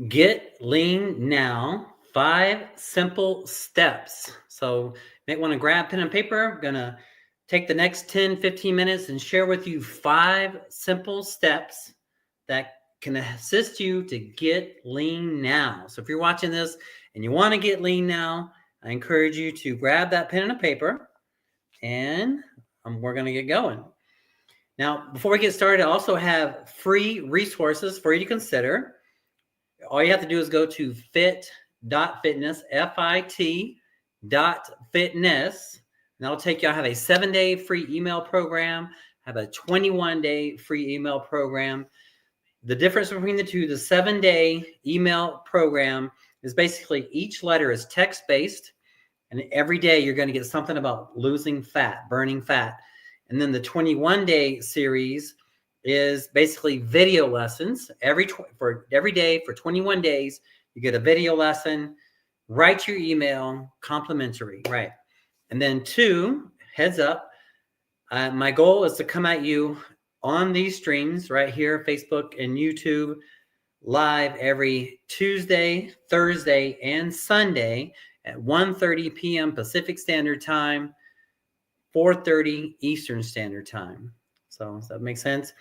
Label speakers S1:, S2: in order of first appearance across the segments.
S1: Get lean now, 5 simple steps. So you might want to grab pen and paper. I'm going to take the next 10, 15 minutes and share with you 5 simple steps that can assist you to get lean now. So if you're watching this and you want to get lean now, I encourage you to grab that pen and a paper, and we're going to get going. Now, before we get started, I also have free resources for you to consider. All you have to do is go to fit.fitness, fit.fitness, and that'll take you. I have a 7-day free email program, I have a 21-day free email program. The difference between the two, the 7-day email program is basically each letter is text-based, and every day you're going to get something about losing fat, burning fat. And then the 21-day series is basically video lessons. Every day for 21 days, you get a video lesson. Write your email, complimentary, right? And then 2, heads up, my goal is to come at you on these streams right here, Facebook and YouTube, live every Tuesday, Thursday, and Sunday at 1:30 p.m. Pacific Standard Time, 4:30 Eastern Standard Time. So does that make sense?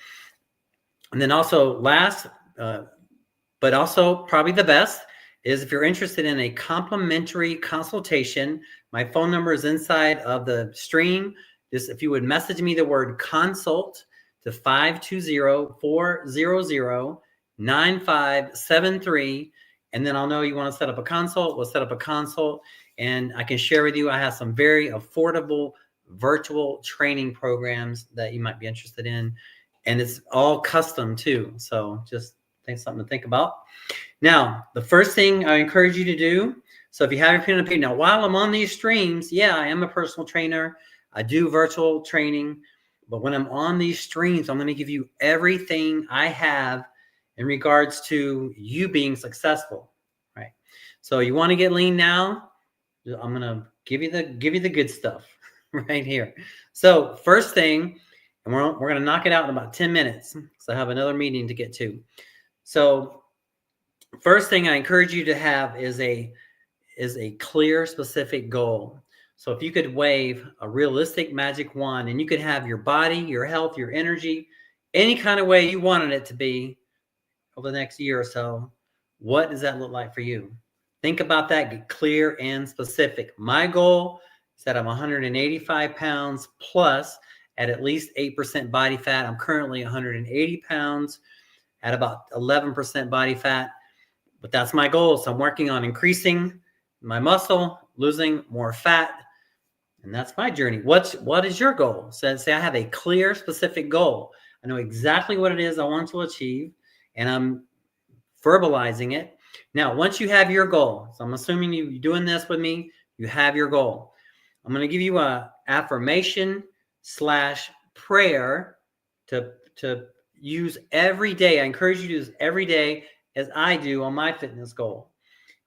S1: And then also last, but also probably the best, is if you're interested in a complimentary consultation, my phone number is inside of the stream. Just if you would message me the word consult to 520-400-9573, and then I'll know you want to set up a consult. We'll set up a consult, and I can share with you, I have some very affordable virtual training programs that you might be interested in. And it's all custom too. So just something to think about. Now, the first thing I encourage you to do, so if you have your pen and paper, now while I'm on these streams, yeah, I am a personal trainer. I do virtual training. But when I'm on these streams, I'm going to give you everything I have in regards to you being successful, right? So you want to get lean now? I'm going to give you the good stuff right here. So first thing, and we're going to knock it out in about 10 minutes. So I have another meeting to get to. So first thing I encourage you to have is a clear, specific goal. So if you could wave a realistic magic wand and you could have your body, your health, your energy, any kind of way you wanted it to be over the next year or so, what does that look like for you? Think about that, get clear and specific. My goal is that I'm 185 pounds plus at least 8% body fat. I'm currently 180 pounds at about 11% body fat, but that's my goal. So I'm working on increasing my muscle, losing more fat, and that's my journey. What is your goal? So say I have a clear, specific goal. I know exactly what it is I want to achieve, and I'm verbalizing it. Now, once you have your goal, so I'm assuming you're doing this with me, you have your goal. I'm going to give you a affirmation / prayer to use every day. I encourage you to use every day as I do on my fitness goal.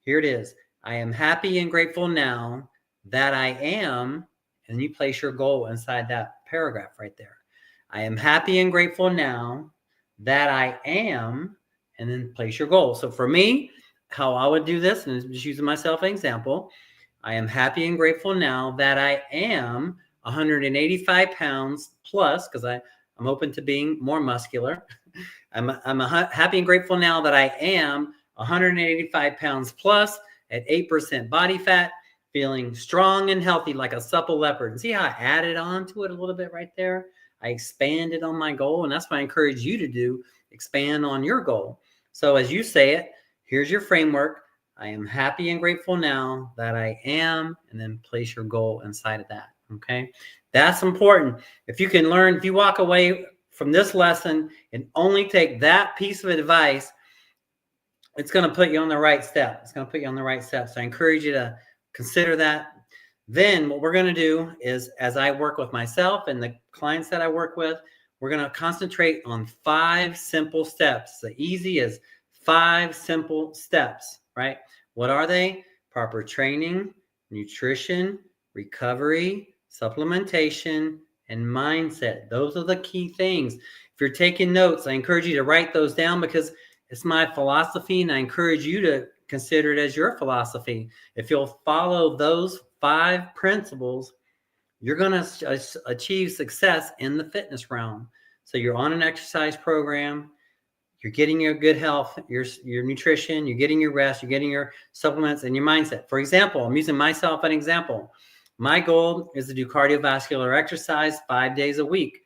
S1: Here it is. I am happy and grateful now that I am, and you place your goal inside that paragraph right there. I am happy and grateful now that I am, and then place your goal. So for me, how I would do this, and just using myself as an example, I am happy and grateful now that I am 185 pounds plus, because I'm open to being more muscular. I'm happy and grateful now that I am 185 pounds plus at 8% body fat, feeling strong and healthy like a supple leopard. And see how I added on to it a little bit right there? I expanded on my goal, and that's what I encourage you to do, expand on your goal. So as you say it, here's your framework. I am happy and grateful now that I am, and then place your goal inside of that. Okay, that's important. If you can learn, if you walk away from this lesson and only take that piece of advice, it's going to put you on the right step. It's going to put you on the right step. So I encourage you to consider that. Then what we're going to do is, as I work with myself and the clients that I work with, we're going to concentrate on 5 simple steps. The easy is 5 simple steps, right? What are they? Proper training, nutrition, recovery, supplementation, and mindset. Those are the key things. If you're taking notes, I encourage you to write those down, because It's my philosophy, and I encourage you to consider it as your philosophy. If you'll follow those 5 principles, you're going to achieve success in the fitness realm. So you're on an exercise program, you're getting your good health, your nutrition, you're getting your rest, you're getting your supplements, and your mindset. For example, I'm using myself as an example. My goal is to do cardiovascular exercise 5 days a week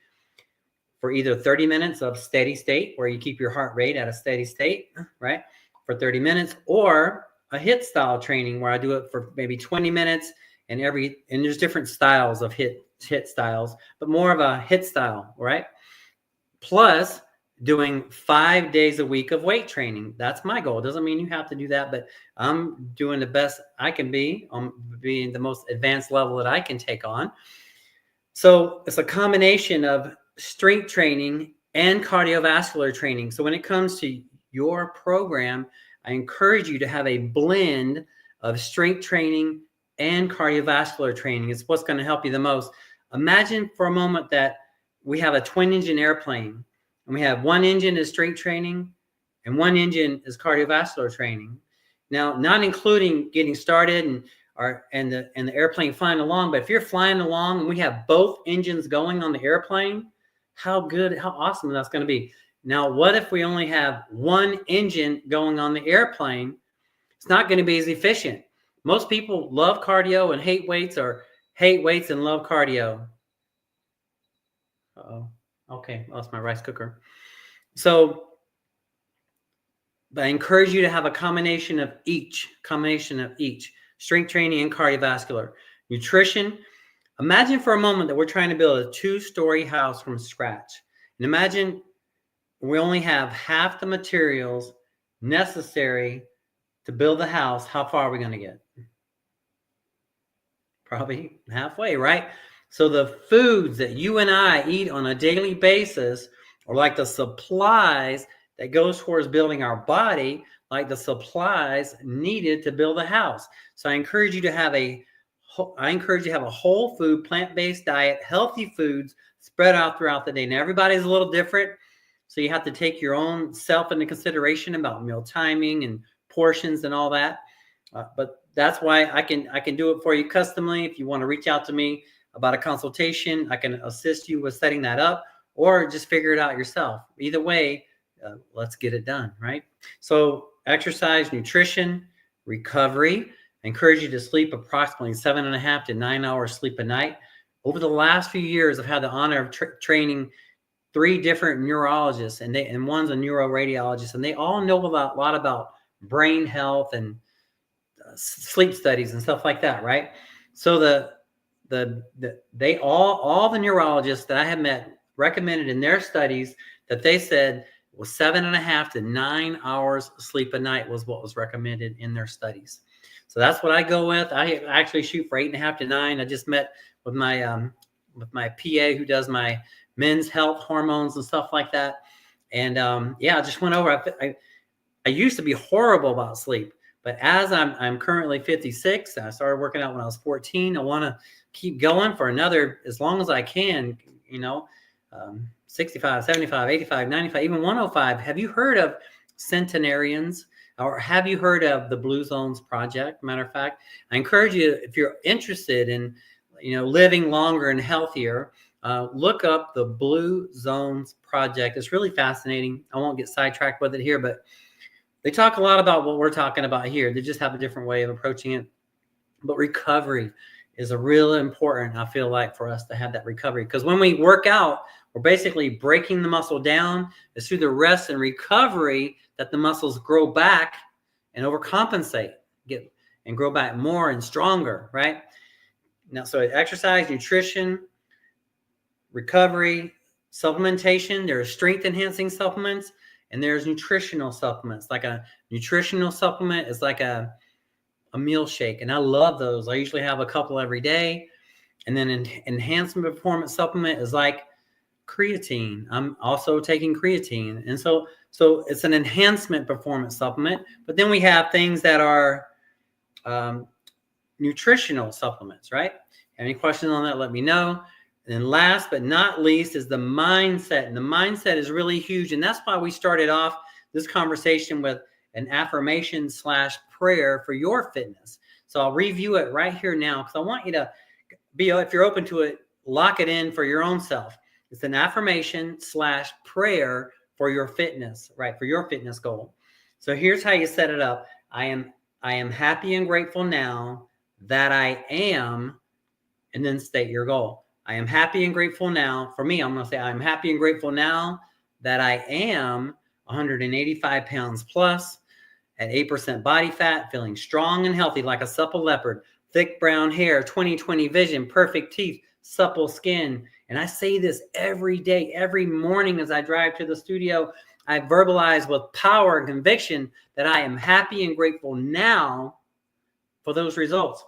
S1: for either 30 minutes of steady state, where you keep your heart rate at a steady state, right, for 30 minutes, or a HIIT style training where I do it for maybe 20 minutes, and there's different styles of HIIT styles, but more of a HIIT style, right? Plus doing 5 days a week of weight training. That's my goal. It doesn't mean you have to do that, but I'm doing the best I can be on being the most advanced level that I can take on. So it's a combination of strength training and cardiovascular training. So when it comes to your program, I encourage you to have a blend of strength training and cardiovascular training. It's what's going to help you the most. Imagine for a moment that we have a twin engine airplane, and we have one engine is strength training and one engine is cardiovascular training. Now, not including getting started and the airplane flying along, but if you're flying along and we have both engines going on the airplane, how awesome that's going to be. Now, what if we only have one engine going on the airplane? It's not going to be as efficient. Most people love cardio and hate weights, or hate weights and love cardio. Uh-oh. Okay, lost my rice cooker. So, but I encourage you to have a combination of each, strength training and cardiovascular. Nutrition. Imagine for a moment that we're trying to build a 2-story house from scratch. And imagine we only have half the materials necessary to build the house. How far are we going to get? Probably halfway, right? So the foods that you and I eat on a daily basis are like the supplies that goes towards building our body, like the supplies needed to build a house. So I encourage you to have a whole food, plant-based diet, healthy foods spread out throughout the day. Now, everybody's a little different, so you have to take your own self into consideration about meal timing and portions and all that. But that's why I can do it for you customly. If you want to reach out to me about a consultation, I can assist you with setting that up, or just figure it out yourself. Either way, let's get it done, right? So exercise, nutrition, recovery. I encourage you to sleep approximately 7.5 to 9 hours sleep a night. Over the last few years, I've had the honor of training 3 different neurologists, and one's a neuroradiologist, and they all know a lot about brain health and sleep studies and stuff like that, right? So all the neurologists that I have met recommended in their studies that they said was 7.5 to 9 hours sleep a night was what was recommended in their studies. So that's what I go with. I actually shoot for 8.5 to 9. I just met with my PA who does my men's health hormones and stuff like that. And I just went over. I used to be horrible about sleep, but as I'm currently 56, I started working out when I was 14. I want to keep going for as long as I can, 65, 75, 85, 95, even 105. Have you heard of centenarians, or have you heard of the Blue Zones Project? Matter of fact, I encourage you, if you're interested in, living longer and healthier, look up the Blue Zones Project. It's really fascinating. I won't get sidetracked with it here, but they talk a lot about what we're talking about here. They just have a different way of approaching it. But recovery is a real important, I feel like, for us to have that recovery. Because when we work out, we're basically breaking the muscle down. It's through the rest and recovery that the muscles grow back and overcompensate, and grow back more and stronger, right? Now, so exercise, nutrition, recovery, supplementation. There's strength enhancing supplements, and there's nutritional supplements. Like a nutritional supplement is like a meal shake, and I love those. I usually have a couple every day. And then an enhancement performance supplement is like creatine. I'm also taking creatine. And so it's an enhancement performance supplement. But then we have things that are nutritional supplements, right? Any questions on that, let me know. And then last but not least is the mindset. And the mindset is really huge. And that's why we started off this conversation with an affirmation / prayer for your fitness. So I'll review it right here now because I want you to be, if you're open to it, lock it in for your own self. It's an affirmation / prayer for your fitness, right? For your fitness goal. So here's how you set it up. I am happy and grateful now that I am, and then state your goal. I am happy and grateful now. For me, I'm going to say I'm happy and grateful now that I am 185 pounds plus at 8% body fat, feeling strong and healthy like a supple leopard, thick brown hair, 20/20 vision, perfect teeth, supple skin. And I say this every day, every morning as I drive to the studio. I verbalize with power and conviction that I am happy and grateful now for those results.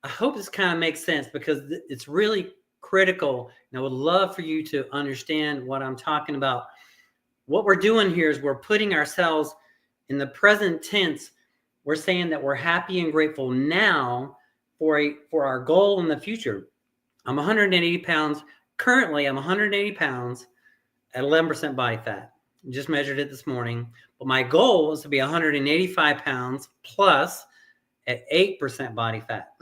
S1: I hope this kind of makes sense because it's really critical. And I would love for you to understand what I'm talking about. What we're doing here is we're putting ourselves in the present tense. We're saying that we're happy and grateful now for our goal in the future. I'm 180 pounds. Currently, I'm 180 pounds at 11% body fat. Just measured it this morning. But my goal is to be 185 pounds plus at 8% body fat.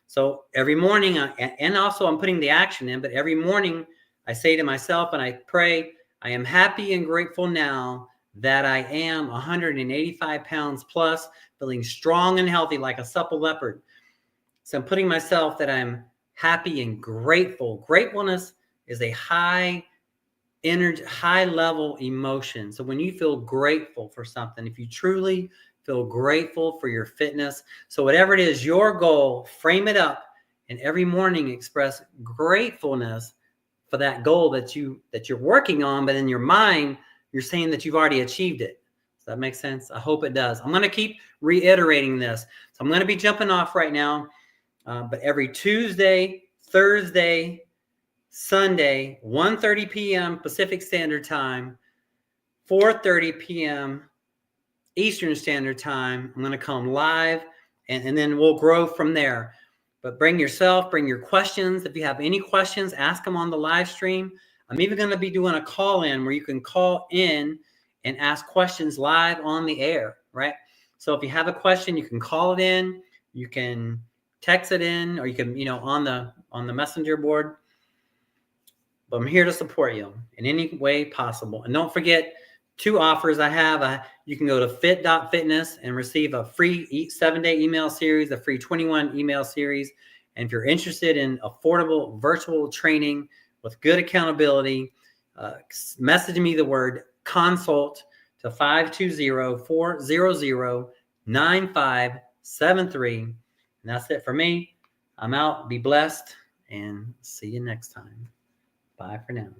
S1: So every morning, and also I'm putting the action in, but every morning I say to myself and I pray, I am happy and grateful now that I am 185 pounds plus, feeling strong and healthy like a supple leopard. So I'm putting myself that I'm happy and grateful. Gratefulness is a high energy, high level emotion. So when you feel grateful for something, if you truly feel grateful for your fitness, so whatever it is, your goal, frame it up, and every morning express gratefulness for that goal that you're working on, but in your mind, you're saying that you've already achieved it. Does that make sense? I hope it does. I'm going to keep reiterating this. So I'm going to be jumping off right now, but every Tuesday, Thursday, Sunday, 1:30 p.m. Pacific Standard Time, 4:30 p.m. Eastern Standard Time, I'm going to come live, and then we'll grow from there. But bring yourself, bring your questions. If you have any questions, ask them on the live stream. I'm even going to be doing a call-in where you can call in and ask questions live on the air, right? So if you have a question, you can call it in, you can text it in, or you can, on the messenger board. But I'm here to support you in any way possible. And don't forget, 2 offers I have. You can go to fit.fitness and receive a free 7-day email series, a free 21 email series. And if you're interested in affordable virtual training with good accountability, message me the word consult to 520-400-9573. And that's it for me. I'm out. Be blessed and see you next time. Bye for now.